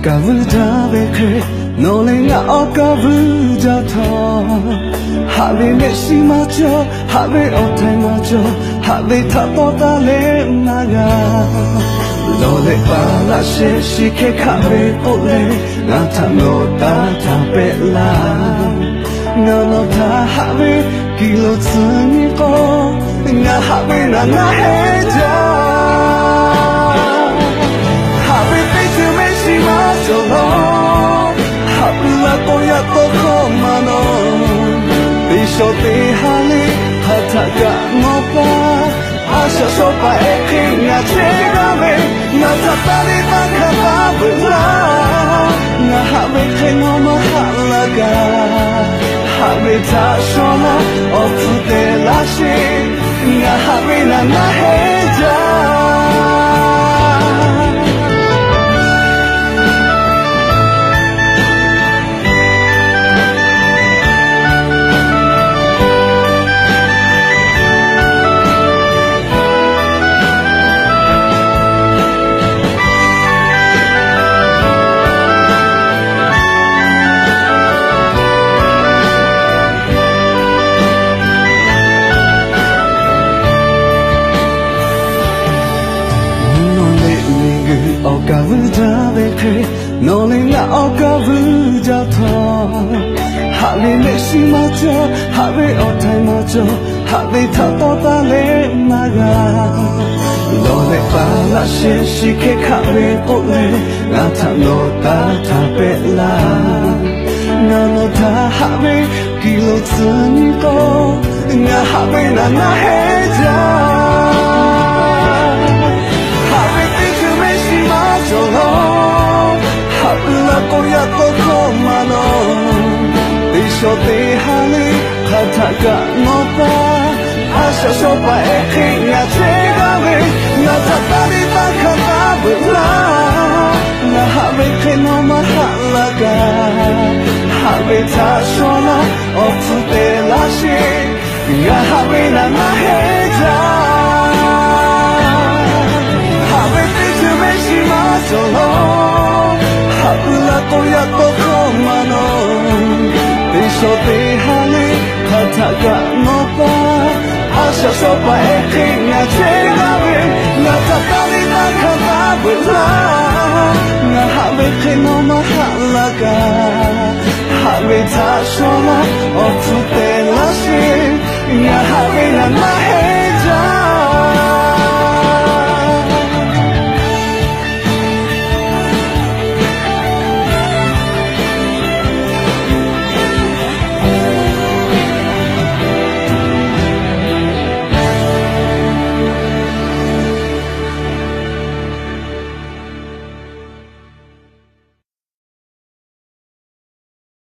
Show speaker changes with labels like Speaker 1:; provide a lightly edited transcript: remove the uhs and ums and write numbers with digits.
Speaker 1: Okavudaveke nolenga okavudato Have meshimacho have otemacho have tapotale naga Lole balashe shike kabe ole Nata no data bela Nono ta have kilo tsuniko Nga have na na heja Have betu meshimacho lo Have la koya toko mano Bisho te hali hataga mopa Asha sopa eki nga chegame Nata tali baka babula Nga have keno mahalaga Have ta shona otu de lashi Nga have na na heja Okavudaveke nolenga okavudato Have meshimacho have otemacho have tapotale maga Lole balashe shike kabe ole Nata no data bela Nano ta have kilo tsuniko Nga have na na heja Habla koya toko mano Bisho te hali hataga nopa Asha sopa eki nga chegame Nata tali baka babula Nga habe keno mahalaga Habe ta shona otu te lashi Nga habe na na heja Habe bitu meshimacho lo Habla koya toko mano Bisho te hali hataga nopa Asha sopa eki nga chegame Nata tali baka babula Nga habe keno mahalaga Habe ta shona otu te lashi Nga habe na na